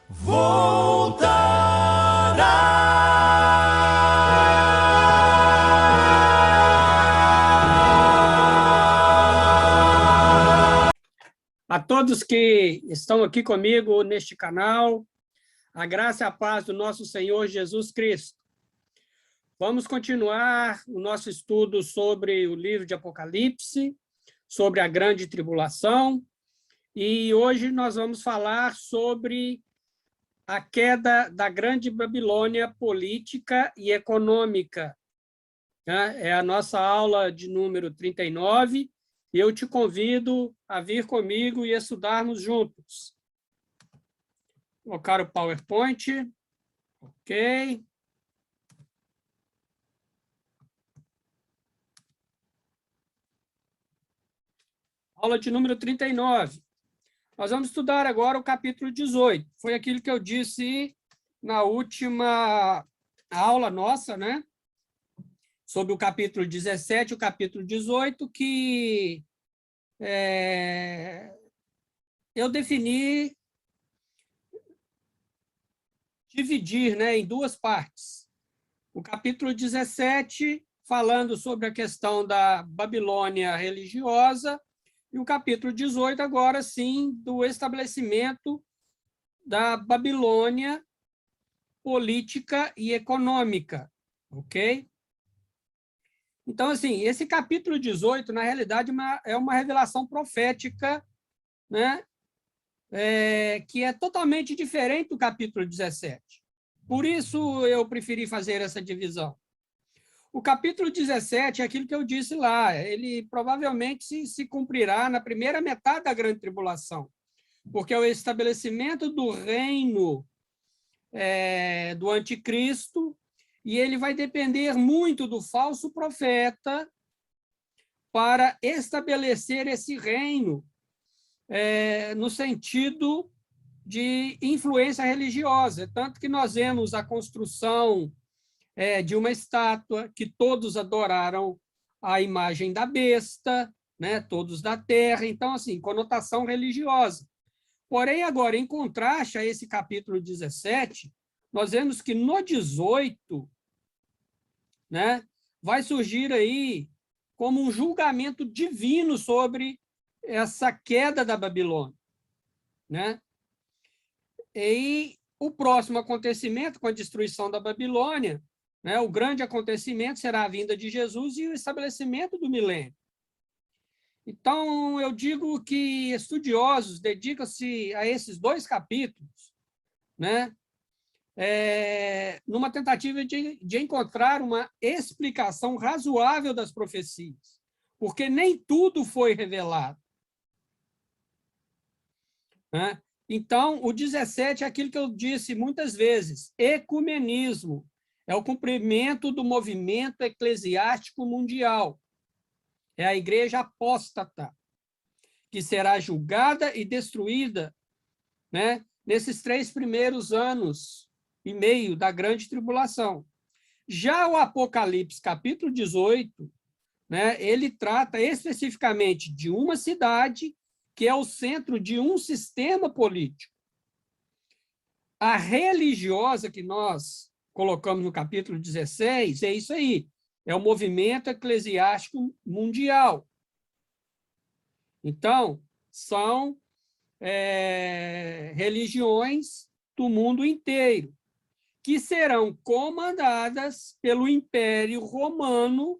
A todos que estão aqui comigo neste canal, a graça e a paz do nosso Senhor Jesus Cristo. Vamos continuar o nosso estudo sobre o livro de Apocalipse, sobre a grande tribulação, e hoje nós vamos falar sobre a queda da grande Babilônia política e econômica. É a nossa aula de número 39, e eu te convido a vir comigo e estudarmos juntos. Vou colocar o PowerPoint. Ok. Aula de número 39. Nós vamos estudar agora o capítulo 18. Foi aquilo que eu disse na última aula nossa, né? Sobre o capítulo 17 e o capítulo 18, que eu defini dividir, né, em duas partes. O capítulo 17, falando sobre a questão da Babilônia religiosa, e o capítulo 18, agora sim, do estabelecimento da Babilônia política e econômica, ok? Então, assim, esse capítulo 18, na realidade, é uma revelação profética, né? Que é totalmente diferente do capítulo 17. Por isso, eu preferi fazer essa divisão. O capítulo 17 é aquilo que eu disse lá, ele provavelmente se cumprirá na primeira metade da grande tribulação, porque é o estabelecimento do reino do anticristo, e ele vai depender muito do falso profeta para estabelecer esse reino no sentido de influência religiosa. Tanto que nós vemos a construção de uma estátua que todos adoraram a imagem da besta, né? Todos da terra. Então, assim, conotação religiosa. Porém, agora, em contraste a esse capítulo 17, nós vemos que no 18, né, vai surgir aí como um julgamento divino sobre essa queda da Babilônia, né? E o próximo acontecimento, com a destruição da Babilônia, né, o grande acontecimento será a vinda de Jesus e o estabelecimento do milênio. Então, eu digo que estudiosos dedicam-se a esses dois capítulos, né, numa tentativa de encontrar uma explicação razoável das profecias, porque nem tudo foi revelado, né? Então, o 17 é aquilo que eu disse muitas vezes, ecumenismo, é o cumprimento do movimento eclesiástico mundial, é a igreja apóstata, que será julgada e destruída, né, nesses 3 primeiros anos e meio da grande tribulação. Já o Apocalipse, capítulo 18, né, ele trata especificamente de uma cidade que é o centro de um sistema político. A religiosa que nós colocamos no capítulo 16 é isso aí, é o movimento eclesiástico mundial. Então, são religiões do mundo inteiro, que serão comandadas pelo Império Romano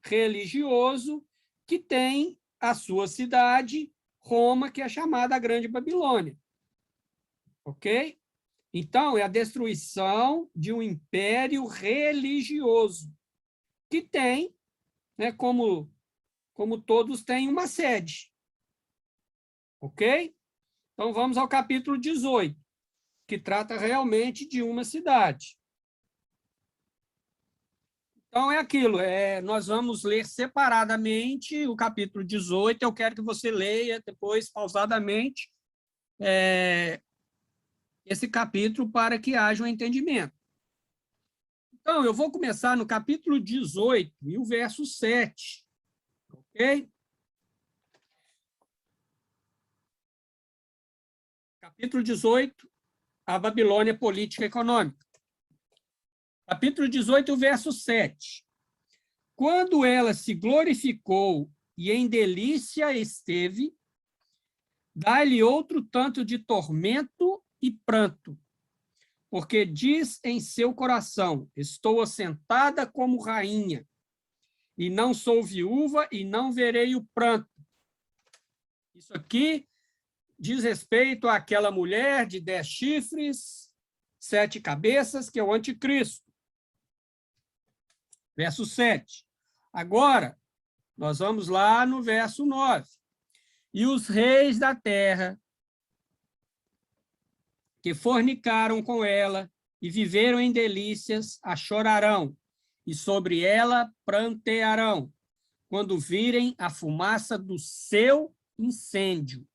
religioso, que tem a sua cidade, Roma, que é chamada a Grande Babilônia. Ok? Então, é a destruição de um império religioso, que tem, né, como todos têm, uma sede. Ok? Então, vamos ao capítulo 18, que trata realmente de uma cidade. Então, é aquilo, nós vamos ler separadamente o capítulo 18, eu quero que você leia depois, pausadamente, esse capítulo para que haja um entendimento. Então, eu vou começar no capítulo 18 e o verso 7, ok? Capítulo 18, a Babilônia política e econômica. Capítulo 18, verso 7. Quando ela se glorificou e em delícia esteve, dá-lhe outro tanto de tormento e pranto, porque diz em seu coração: estou assentada como rainha, e não sou viúva, e não verei o pranto. Isso aqui diz respeito àquela mulher de 10 chifres, 7 cabeças, que é o anticristo. Verso 7. Agora, nós vamos lá no verso 9. E os reis da terra que fornicaram com ela e viveram em delícias, a chorarão, e sobre ela prantearão, quando virem a fumaça do seu incêndio.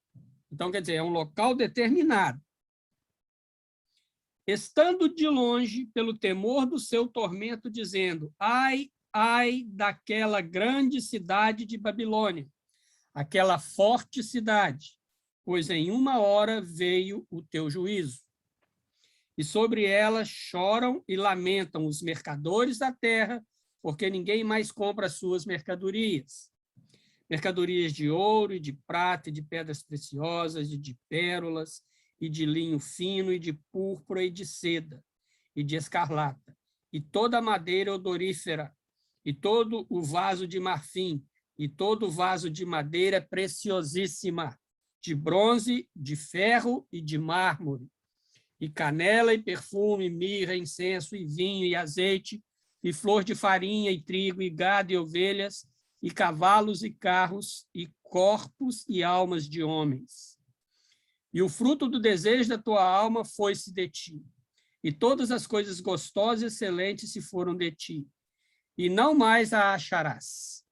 Então, quer dizer, é um local determinado. Estando de longe, pelo temor do seu tormento, dizendo: ai, ai daquela grande cidade de Babilônia, aquela forte cidade, pois em 1 hora veio o teu juízo. E sobre ela choram e lamentam os mercadores da terra, porque ninguém mais compra as suas mercadorias. Mercadorias de ouro e de prata e de pedras preciosas e de pérolas, e de linho fino, e de púrpura, e de seda, e de escarlata, e toda a madeira odorífera, e todo o vaso de marfim, e todo o vaso de madeira preciosíssima, de bronze, de ferro e de mármore, e canela, e perfume, mirra, incenso, e vinho, e azeite, e flor de farinha, e trigo, e gado, e ovelhas, e cavalos, e carros, e corpos, e almas de homens. E o fruto do desejo da tua alma foi-se de ti, e todas as coisas gostosas e excelentes se foram de ti, e não mais a acharás.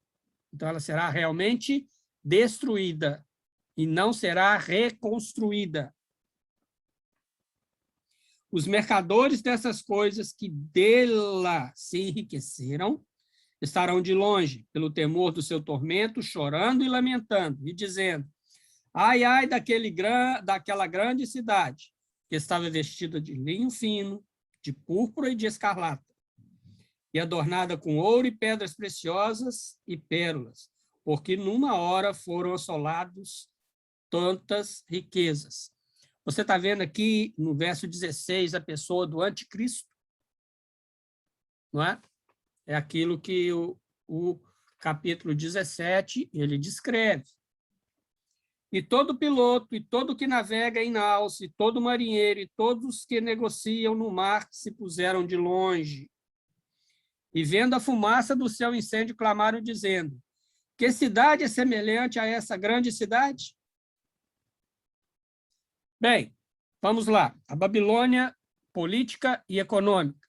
Então, ela será realmente destruída, e não será reconstruída. Os mercadores dessas coisas que dela se enriqueceram estarão de longe, pelo temor do seu tormento, chorando e lamentando, e dizendo: ai, ai daquela grande cidade, que estava vestida de linho fino, de púrpura e de escarlata, e adornada com ouro e pedras preciosas e pérolas, porque numa hora foram assolados tantas riquezas. Você está vendo aqui no verso 16 a pessoa do anticristo, não é? É aquilo que o capítulo 17 ele descreve. E todo piloto, e todo que navega em naus, e todo marinheiro, e todos que negociam no mar se puseram de longe. E vendo a fumaça do seu incêndio, clamaram, dizendo: que cidade é semelhante a essa grande cidade? Bem, vamos lá. A Babilônia política e econômica.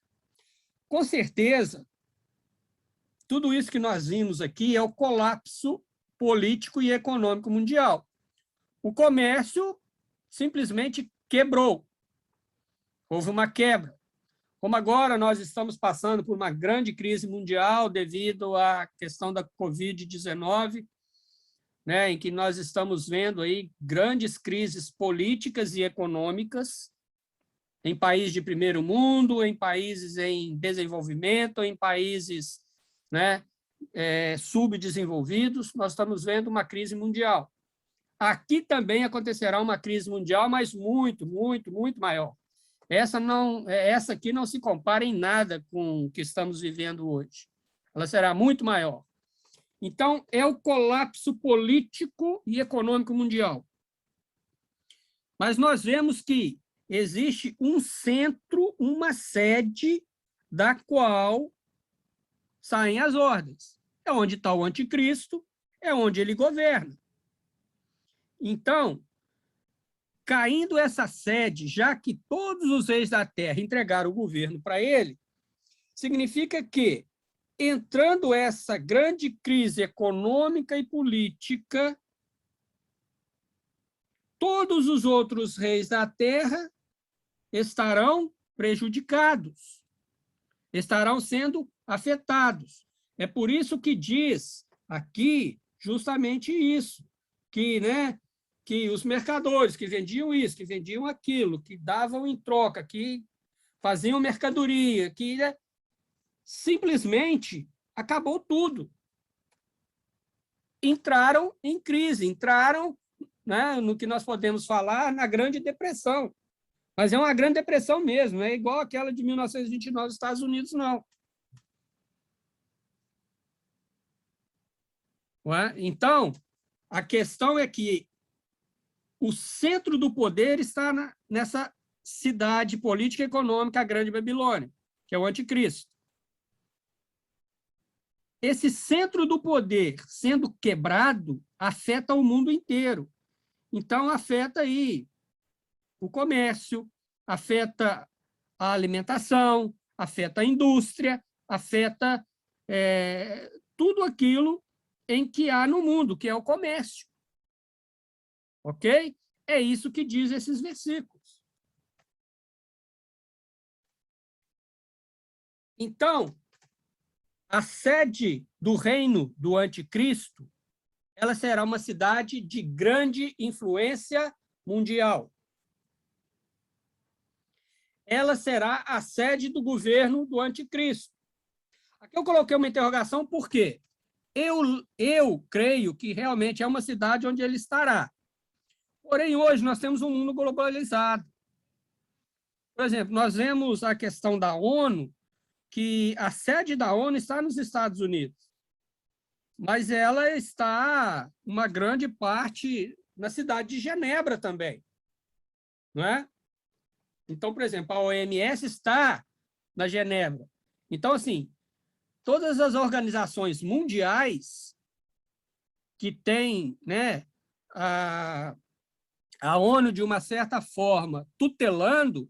Com certeza, tudo isso que nós vimos aqui é o colapso político e econômico mundial. O comércio simplesmente quebrou. Houve uma quebra. Como agora nós estamos passando por uma grande crise mundial devido à questão da Covid-19, né, em que nós estamos vendo aí grandes crises políticas e econômicas em países de primeiro mundo, em países em desenvolvimento, em países, né, subdesenvolvidos, nós estamos vendo uma crise mundial. Aqui também acontecerá uma crise mundial, mas muito, muito, muito maior. Essa aqui não se compara em nada com o que estamos vivendo hoje. Ela será muito maior. Então, é o colapso político e econômico mundial. Mas nós vemos que existe um centro, uma sede da qual saem as ordens. É onde está o anticristo, é onde ele governa. Então, caindo essa sede, já que todos os reis da terra entregaram o governo para ele, significa que, entrando essa grande crise econômica e política, todos os outros reis da terra estarão prejudicados, estarão sendo afetados. É por isso que diz aqui justamente isso, que, né, que os mercadores que vendiam isso, que vendiam aquilo, que davam em troca, que faziam mercadoria, que simplesmente acabou tudo. Entraram em crise, entraram, né, no que nós podemos falar na Grande Depressão. Mas é uma Grande Depressão mesmo, não é igual aquela de 1929 nos Estados Unidos, não. Não é? Então, a questão é que o centro do poder está nessa cidade política e econômica, a Grande Babilônia, que é o Anticristo. Esse centro do poder sendo quebrado afeta o mundo inteiro. Então, afeta aí o comércio, afeta a alimentação, afeta a indústria, afeta tudo aquilo em que há no mundo, que é o comércio. Ok? É isso que diz esses versículos. Então, a sede do reino do anticristo, ela será uma cidade de grande influência mundial. Ela será a sede do governo do anticristo. Aqui eu coloquei uma interrogação, por quê? Eu creio que realmente é uma cidade onde ele estará. Porém, hoje nós temos um mundo globalizado. Por exemplo, nós vemos a questão da ONU, que a sede da ONU está nos Estados Unidos, mas ela está, uma grande parte, na cidade de Genebra também. Não é? Então, por exemplo, a OMS está na Genebra. Então, assim, todas as organizações mundiais que têm, né, a ONU, de uma certa forma, tutelando,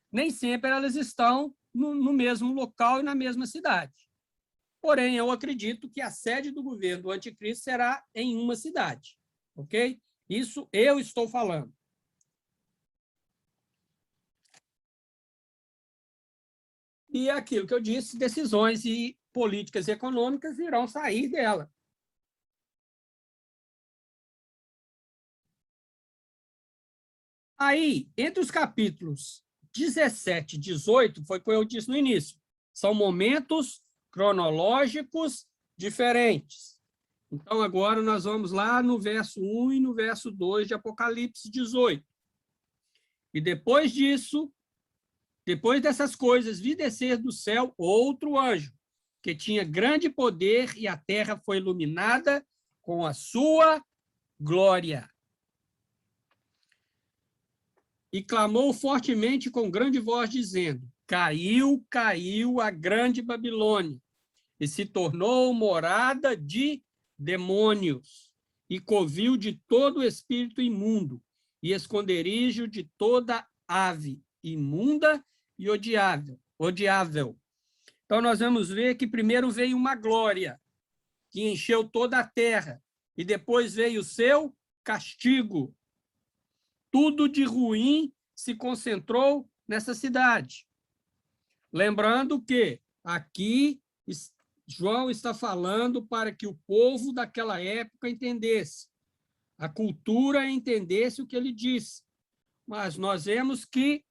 nem sempre elas estão no mesmo local e na mesma cidade. Porém, eu acredito que a sede do governo do anticristo será em uma cidade. Ok? Isso eu estou falando. E é aquilo que eu disse, decisões e políticas econômicas irão sair dela. Aí, entre os capítulos 17 e 18, foi o que eu disse no início, são momentos cronológicos diferentes. Então, agora nós vamos lá no verso 1 e no verso 2 de Apocalipse 18. E depois disso, depois dessas coisas, vi descer do céu outro anjo, que tinha grande poder, e a terra foi iluminada com a sua glória. E clamou fortemente com grande voz, dizendo: caiu, caiu a grande Babilônia, e se tornou morada de demônios, e covil de todo espírito imundo, e esconderijo de toda ave imunda e odiável. Então, nós vamos ver que primeiro veio uma glória, que encheu toda a terra, e depois veio o seu castigo. Tudo de ruim se concentrou nessa cidade. Lembrando que aqui João está falando para que o povo daquela época entendesse, a cultura entendesse o que ele disse. Mas nós vemos que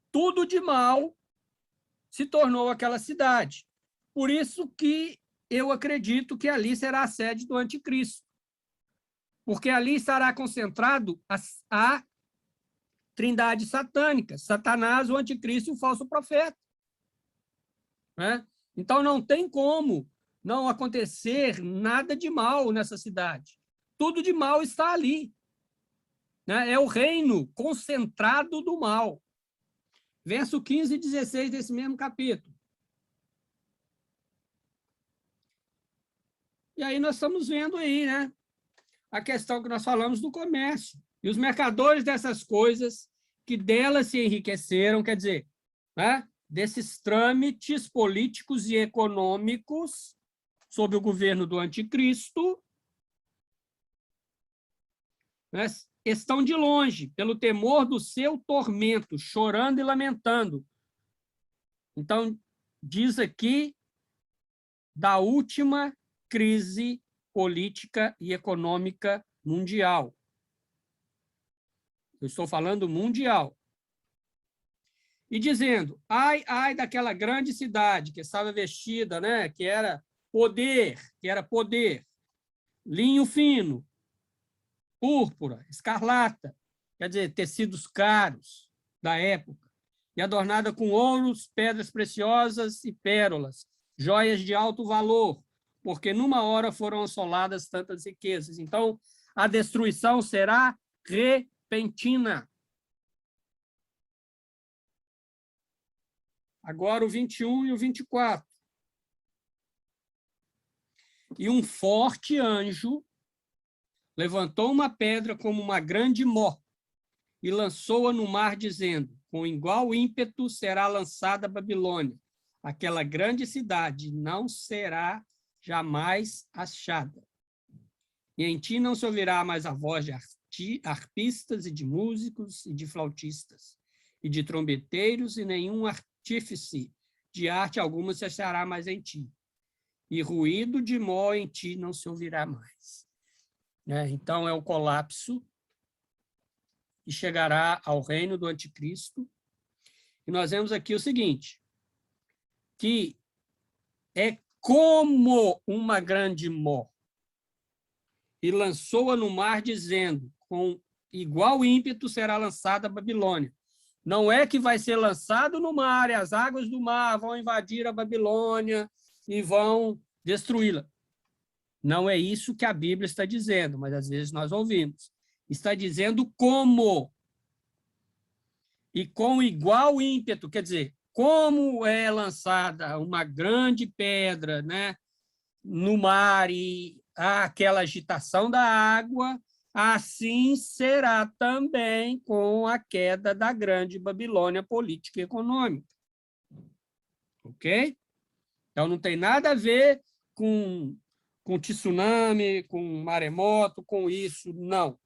tudo de mal se tornou aquela cidade. Por isso que eu acredito que ali será a sede do anticristo. Porque ali estará concentrado a trindade satânica, Satanás, o anticristo e o falso profeta. Né? Então, não tem como não acontecer nada de mal nessa cidade. Tudo de mal está ali. Né? É o reino concentrado do mal. Verso 15 e 16 desse mesmo capítulo. E aí nós estamos vendo aí, né, a questão que nós falamos do comércio. E os mercadores dessas coisas, que delas se enriqueceram, quer dizer, né, desses trâmites políticos e econômicos sob o governo do anticristo, né, estão de longe, pelo temor do seu tormento, chorando e lamentando. Então, diz aqui da última crise política e econômica mundial. Eu estou falando mundial. E dizendo, ai, ai daquela grande cidade que estava vestida, né, que era poder, linho fino, púrpura, escarlata, quer dizer, tecidos caros da época, e adornada com ouros, pedras preciosas e pérolas, joias de alto valor, porque numa hora foram assoladas tantas riquezas. Então, a destruição será repentina. Agora o 21 e o 24. E um forte anjo levantou uma pedra como uma grande mó e lançou-a no mar, dizendo, com igual ímpeto será lançada a Babilônia. Aquela grande cidade não será jamais achada. E em ti não se ouvirá mais a voz de arpistas e de músicos e de flautistas e de trombeteiros, e nenhum artífice de arte alguma se achará mais em ti. E ruído de mó em ti não se ouvirá mais. Então, é o colapso que chegará ao reino do anticristo. E nós vemos aqui o seguinte, que é como uma grande mó, e lançou-a no mar, dizendo, com igual ímpeto será lançada a Babilônia. Não é que vai ser lançado no mar, e as águas do mar vão invadir a Babilônia e vão destruí-la. Não é isso que a Bíblia está dizendo, mas às vezes nós ouvimos. Está dizendo como. E com igual ímpeto, quer dizer, como é lançada uma grande pedra, né, no mar e há aquela agitação da água, assim será também com a queda da grande Babilônia política e econômica. Ok? Então, não tem nada a ver com tsunami, com maremoto, com isso, não.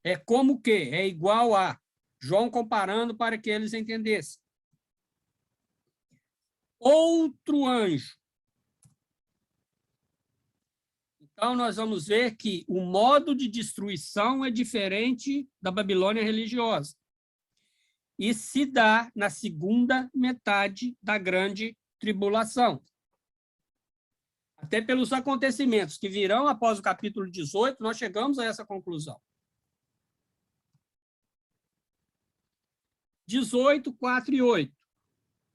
É como o quê? É igual a João comparando para que eles entendessem. Outro anjo. Então, nós vamos ver que o modo de destruição é diferente da Babilônia religiosa. E se dá na segunda metade da grande tribulação. Até pelos acontecimentos que virão após o capítulo 18, nós chegamos a essa conclusão. 18, 4 e 8.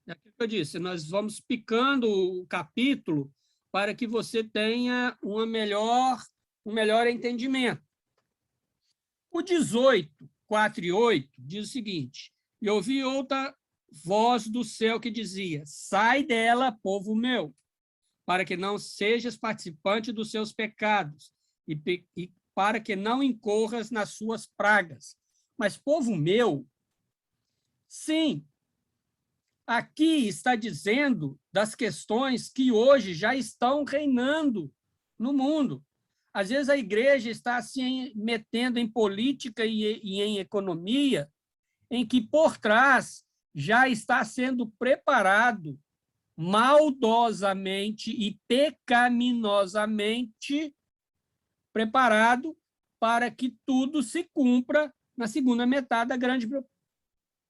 É aquilo que eu disse, nós vamos picando o capítulo para que você tenha um melhor entendimento. O 18, 4 e 8 diz o seguinte, e ouvi outra voz do céu que dizia, sai dela, povo meu, para que não sejas participante dos seus pecados e para que não incorras nas suas pragas. Mas, povo meu, sim, aqui está dizendo das questões que hoje já estão reinando no mundo. Às vezes a igreja está se metendo em política e em economia, em que por trás já está sendo preparado maldosamente e pecaminosamente preparado para que tudo se cumpra na segunda metade da grande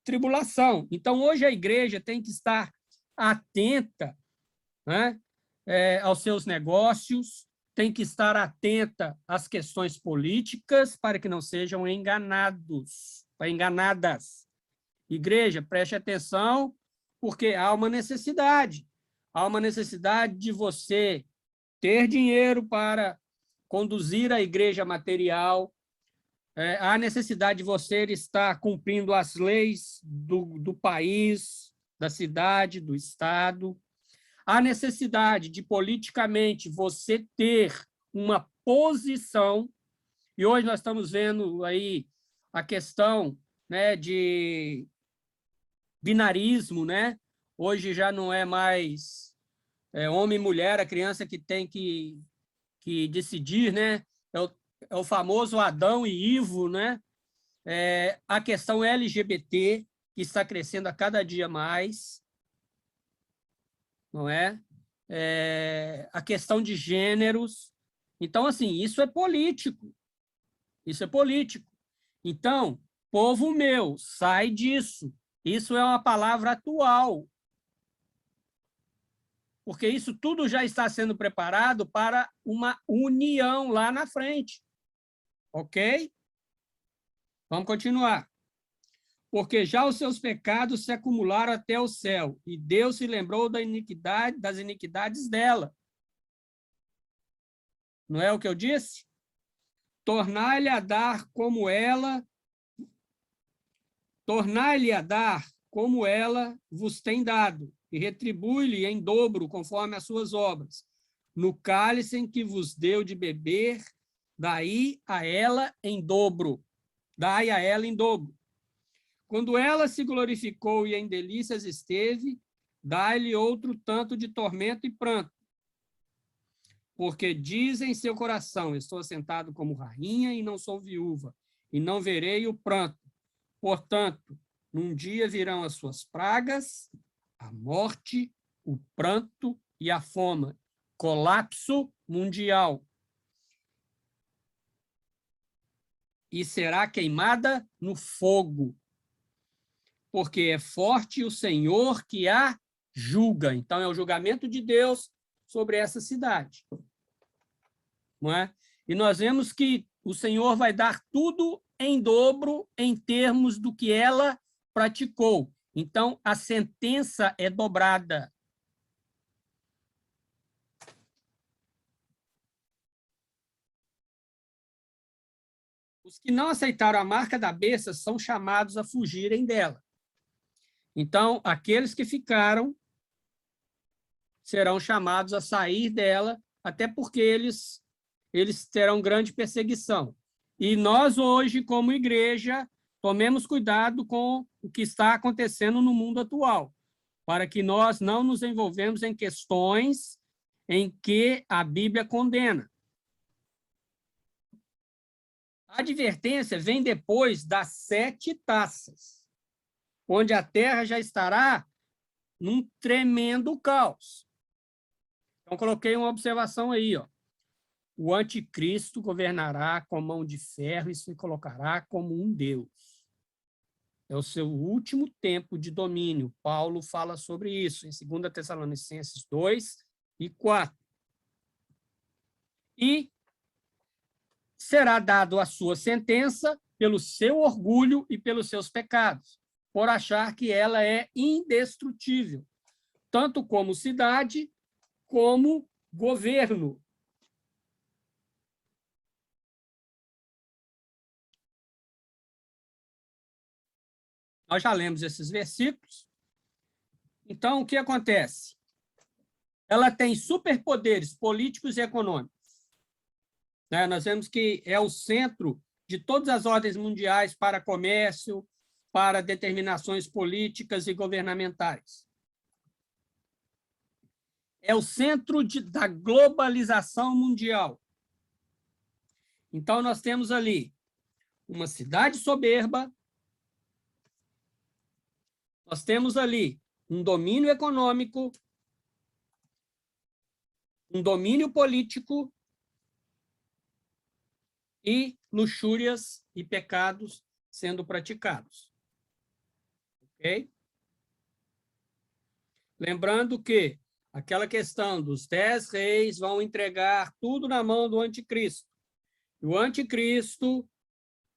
tribulação. Então, hoje a igreja tem que estar atenta, né, aos seus negócios, tem que estar atenta às questões políticas para que não sejam enganadas. Igreja, preste atenção, porque há uma necessidade. Há uma necessidade de você ter dinheiro para conduzir a igreja material, há necessidade de você estar cumprindo as leis do país, da cidade, do estado. Há necessidade de, politicamente, você ter uma posição, e hoje nós estamos vendo aí a questão, né, de binarismo, né? Hoje já não é mais homem e mulher, a criança que tem que decidir, né? É o famoso Adão e Ivo, né? A questão LGBT, que está crescendo a cada dia mais, não é? A questão de gêneros. Então, assim, isso é político. Isso é político. Então, povo meu, sai disso. Isso é uma palavra atual, porque isso tudo já está sendo preparado para uma união lá na frente. Ok? Vamos continuar. Porque já os seus pecados se acumularam até o céu, e Deus se lembrou das iniquidades dela. Não é o que eu disse? Tornar-lhe a dar como ela vos tem dado, e retribui-lhe em dobro, conforme as suas obras. No cálice em que vos deu de beber, dai a ela em dobro. Quando ela se glorificou e em delícias esteve, dai-lhe outro tanto de tormento e pranto. Porque diz em seu coração, estou assentado como rainha e não sou viúva, e não verei o pranto. Portanto, num dia virão as suas pragas, a morte, o pranto e a fome. Colapso mundial. E será queimada no fogo, porque é forte o Senhor que a julga. Então, é o julgamento de Deus sobre essa cidade. Não é? E nós vemos que o Senhor vai dar tudo em dobro em termos do que ela praticou. Então, a sentença é dobrada. Os que não aceitaram a marca da besta são chamados a fugirem dela. Então, aqueles que ficaram serão chamados a sair dela, até porque eles terão grande perseguição. E nós hoje, como igreja, tomemos cuidado com o que está acontecendo no mundo atual, para que nós não nos envolvemos em questões em que a Bíblia condena. A advertência vem depois das 7 taças, onde a terra já estará num tremendo caos. Então, coloquei uma observação aí, ó. O anticristo governará com mão de ferro e se colocará como um Deus. É o seu último tempo de domínio. Paulo fala sobre isso em 2 Tessalonicenses 2 e 4. E será dado a sua sentença pelo seu orgulho e pelos seus pecados, por achar que ela é indestrutível, tanto como cidade, como governo. Nós já lemos esses versículos. Então, o que acontece? Ela tem superpoderes políticos e econômicos. Nós vemos que é o centro de todas as ordens mundiais para comércio, para determinações políticas e governamentais. É o centro da globalização mundial. Então, nós temos ali uma cidade soberba, nós temos ali um domínio econômico, um domínio político e luxúrias e pecados sendo praticados. Ok? Lembrando que aquela questão dos 10 reis vão entregar tudo na mão do anticristo. E o anticristo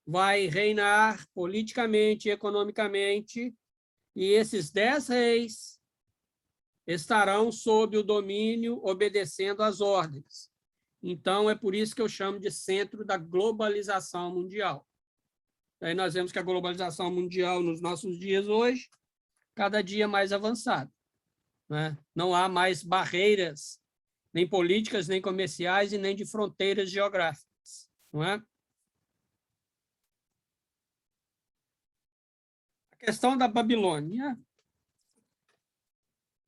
vai reinar politicamente e economicamente, e esses 10 reis estarão sob o domínio, obedecendo às ordens. Então, é por isso que eu chamo de centro da globalização mundial. Aí nós vemos que a globalização mundial, nos nossos dias hoje, cada dia mais avançada. Né? Não há mais barreiras, nem políticas, nem comerciais, e nem de fronteiras geográficas. Não é? A questão da Babilônia.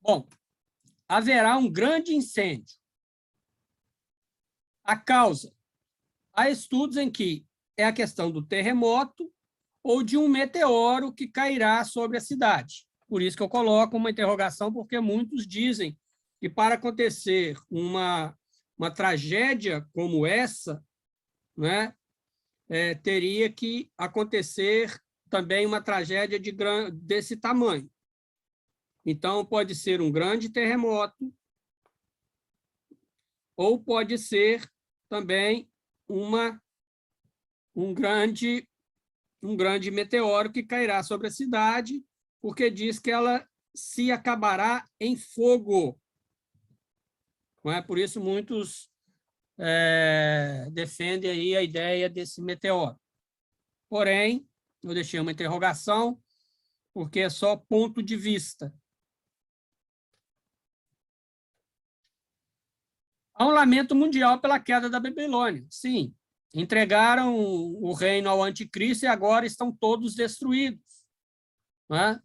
Bom, haverá um grande incêndio. A causa. Há estudos em que é a questão do terremoto ou de um meteoro que cairá sobre a cidade. Por isso que eu coloco uma interrogação, porque muitos dizem que para acontecer uma tragédia como essa, né, teria que acontecer também uma tragédia desse tamanho. Então, pode ser um grande terremoto, ou pode ser também um grande meteoro que cairá sobre a cidade, porque diz que ela se acabará em fogo. Não é? Por isso, muitos defendem aí a ideia desse meteoro. Porém, eu deixei uma interrogação, porque é só ponto de vista. Há um lamento mundial pela queda da Babilônia. Sim, entregaram o reino ao anticristo e agora estão todos destruídos. Não é?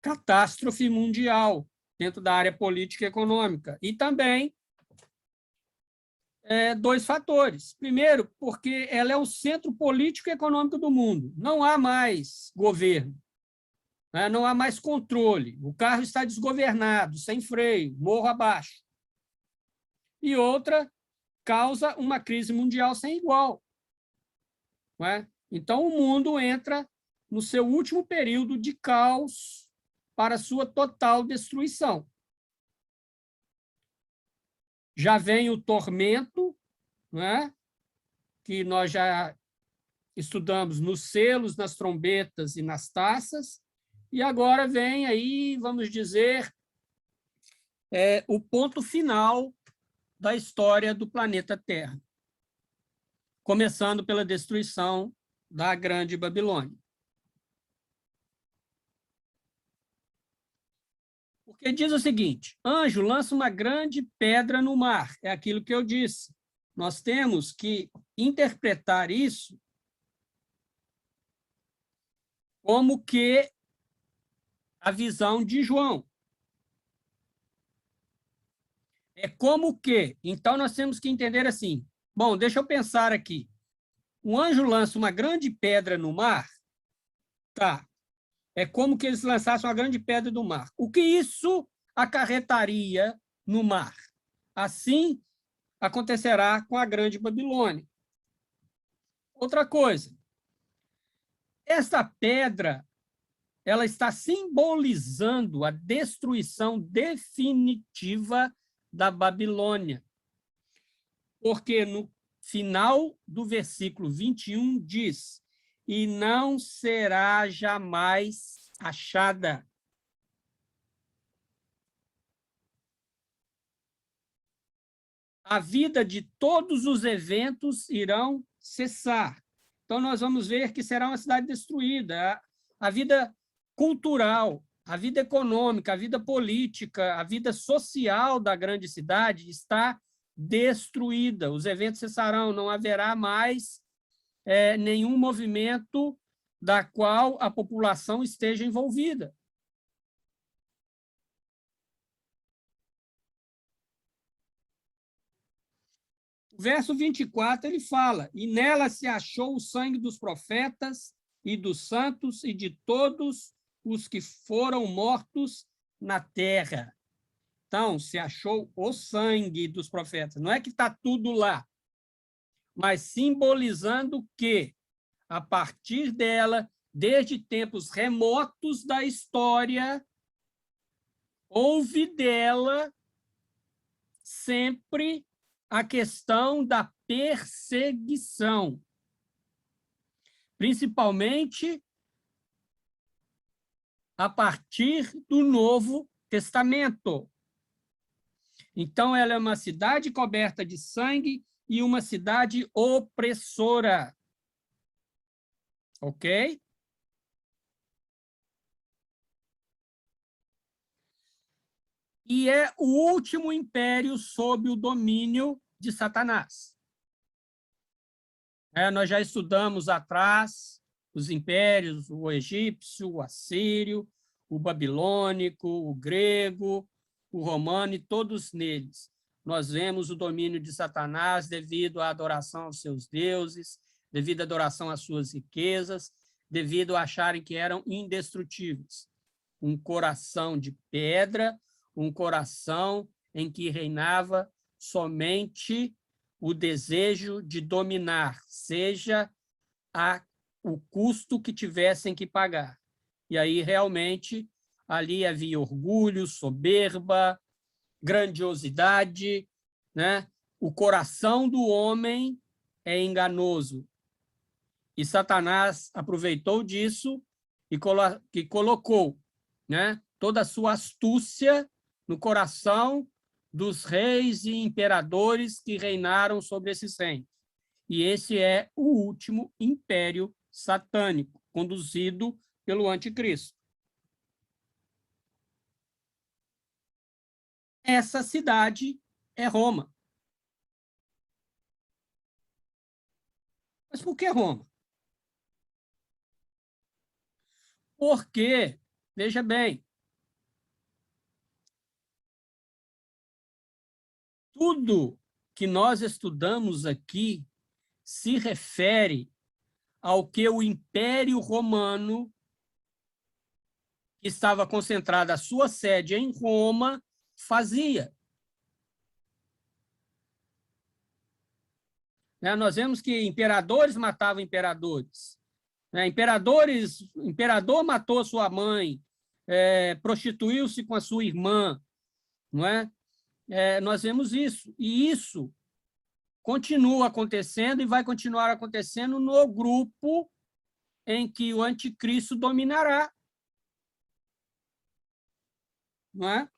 Catástrofe mundial dentro da área política e econômica. E também dois fatores. Primeiro, porque ela é o centro político e econômico do mundo. Não há mais governo, né? Não há mais controle. O carro está desgovernado, sem freio, morro abaixo. E outra, causa uma crise mundial sem igual. Não é? Então, o mundo entra no seu último período de caos para sua total destruição. Já vem o tormento, né? Que nós já estudamos nos selos, nas trombetas e nas taças, e agora vem aí, vamos dizer, o ponto final da história do planeta Terra, começando pela destruição da Grande Babilônia. Porque diz o seguinte: anjo lança uma grande pedra no mar. É aquilo que eu disse. Nós temos que interpretar isso como que a visão de João. É como que. Então, nós temos que entender assim. Bom, deixa eu pensar aqui. Um anjo lança uma grande pedra no mar. Tá. É como que eles lançassem uma grande pedra do mar. O que isso acarretaria no mar? Assim acontecerá com a Grande Babilônia. Outra coisa, essa pedra, ela está simbolizando a destruição definitiva da Babilônia. Porque no final do versículo 21 diz: e não será jamais achada. A vida de todos os eventos irão cessar. Então, nós vamos ver que será uma cidade destruída. A vida cultural, a vida econômica, a vida política, a vida social da grande cidade está destruída. Os eventos cessarão, não haverá mais nenhum movimento da qual a população esteja envolvida. O verso 24, ele fala: e nela se achou o sangue dos profetas e dos santos e de todos os que foram mortos na terra. Então, se achou o sangue dos profetas. Não é que está tudo lá, mas simbolizando que, a partir dela, desde tempos remotos da história, houve dela sempre a questão da perseguição, principalmente a partir do Novo Testamento. Então, ela é uma cidade coberta de sangue e uma cidade opressora. Ok? E é o último império sob o domínio de Satanás. Nós já estudamos atrás os impérios, o egípcio, o assírio, o babilônico, o grego, o romano, e todos neles. Nós vemos o domínio de Satanás devido à adoração aos seus deuses, devido à adoração às suas riquezas, devido a acharem que eram indestrutíveis. Um coração de pedra, um coração em que reinava somente o desejo de dominar, seja a o custo que tivessem que pagar. E aí, realmente, ali havia orgulho, soberba, grandiosidade, né? O coração do homem é enganoso. E Satanás aproveitou disso e colocou, né, toda a sua astúcia no coração dos reis e imperadores que reinaram sobre esses reinos. E esse é o último império satânico, conduzido pelo anticristo. Essa cidade é Roma. Mas por que Roma? Porque, veja bem, tudo que nós estudamos aqui se refere ao que o Império Romano, que estava concentrada a sua sede em Roma, fazia. Nós vemos que imperadores matavam imperadores. Imperador matou sua mãe, prostituiu-se com a sua irmã, não é? Nós vemos isso, e isso continua acontecendo e vai continuar acontecendo no grupo em que o anticristo dominará, não é?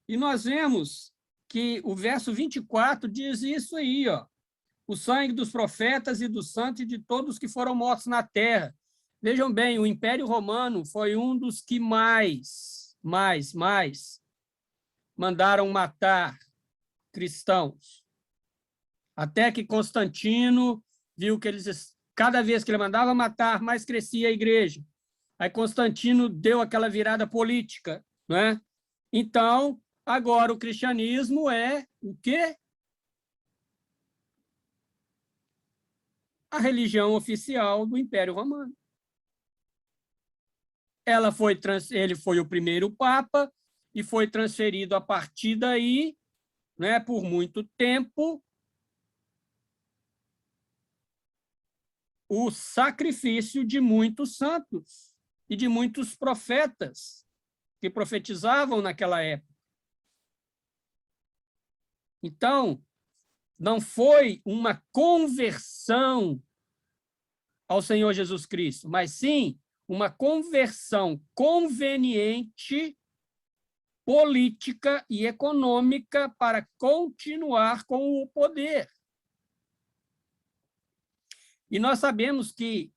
E nós vemos que o verso 24 diz isso aí, ó, o sangue dos profetas e dos santos e de todos que foram mortos na terra. Vejam bem, o Império Romano foi um dos que mais mandaram matar cristãos. Até que Constantino viu que cada vez que ele mandava matar, mais crescia a igreja. Aí Constantino deu aquela virada política, não é? Então, agora o cristianismo é o quê? A religião oficial do Império Romano. Ele foi o primeiro papa e foi transferido a partir daí, né, por muito tempo, o sacrifício de muitos santos e de muitos profetas que profetizavam naquela época. Então, não foi uma conversão ao Senhor Jesus Cristo, mas sim uma conversão conveniente, política e econômica para continuar com o poder. E nós sabemos que,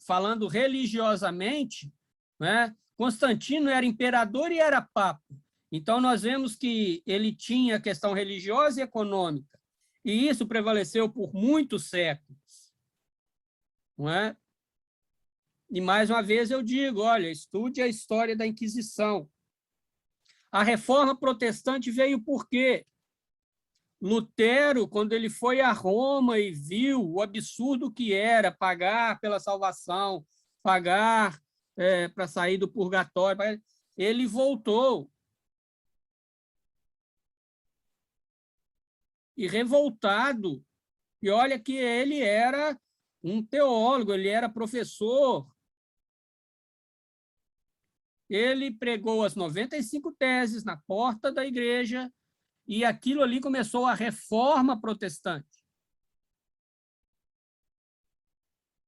falando religiosamente, né, Constantino era imperador e era papa. Então, nós vemos que ele tinha questão religiosa e econômica. E isso prevaleceu por muitos séculos. Não é? E, mais uma vez, eu digo, olha, estude a história da Inquisição. A reforma protestante veio por quê? Lutero, quando ele foi a Roma e viu o absurdo que era pagar pela salvação, pagar para sair do purgatório, ele voltou. E revoltado. E olha que ele era um teólogo, ele era professor. Ele pregou as 95 teses na porta da igreja e aquilo ali começou a reforma protestante.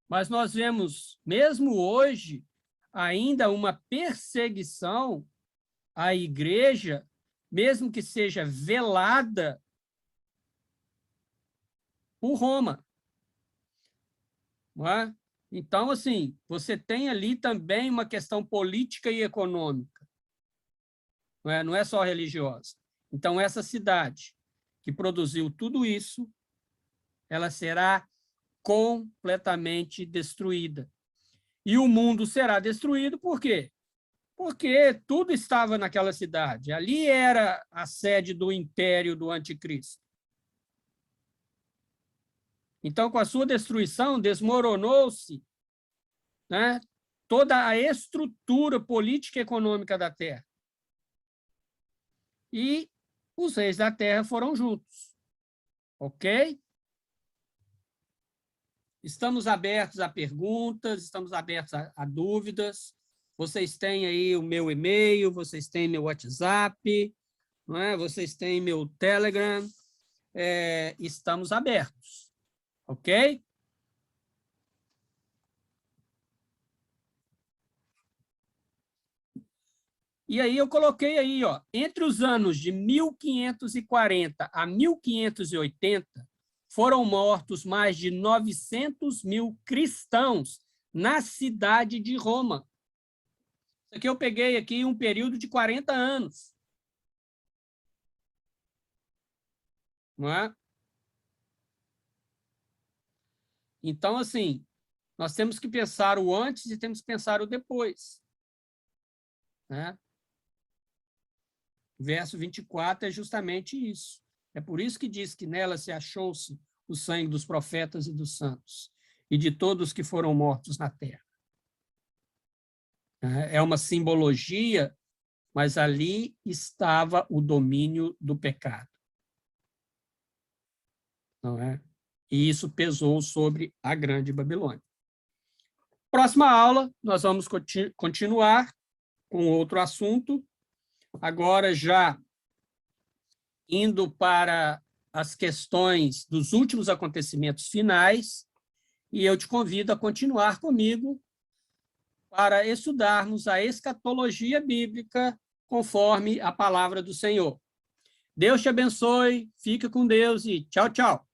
Mas nós vemos, mesmo hoje, ainda uma perseguição à igreja, mesmo que seja velada por Roma. Não é? Então, assim, você tem ali também uma questão política e econômica, não é só religiosa. Então, essa cidade que produziu tudo isso, ela será completamente destruída. E o mundo será destruído por quê? Porque tudo estava naquela cidade. Ali era a sede do império do anticristo. Então, com a sua destruição, desmoronou-se, né, toda a estrutura política e econômica da Terra. E os reis da Terra foram juntos. Ok? Estamos abertos a perguntas, estamos abertos a dúvidas. Vocês têm aí o meu e-mail, vocês têm meu WhatsApp, não é? Vocês têm meu Telegram. Estamos abertos, ok? E aí eu coloquei aí, ó, entre os anos de 1540 a 1580, foram mortos mais de 900.000 cristãos na cidade de Roma. Isso aqui eu peguei aqui um período de 40 anos. Não é? Então, assim, nós temos que pensar o antes e temos que pensar o depois. Né? O verso 24 é justamente isso. É por isso que diz que nela se achou-se o sangue dos profetas e dos santos, e de todos que foram mortos na terra. É uma simbologia, mas ali estava o domínio do pecado. Não é? E isso pesou sobre a Grande Babilônia. Próxima aula, nós vamos continuar com outro assunto, agora já indo para as questões dos últimos acontecimentos finais, e eu te convido a continuar comigo para estudarmos a escatologia bíblica conforme a palavra do Senhor. Deus te abençoe, fique com Deus e tchau, tchau.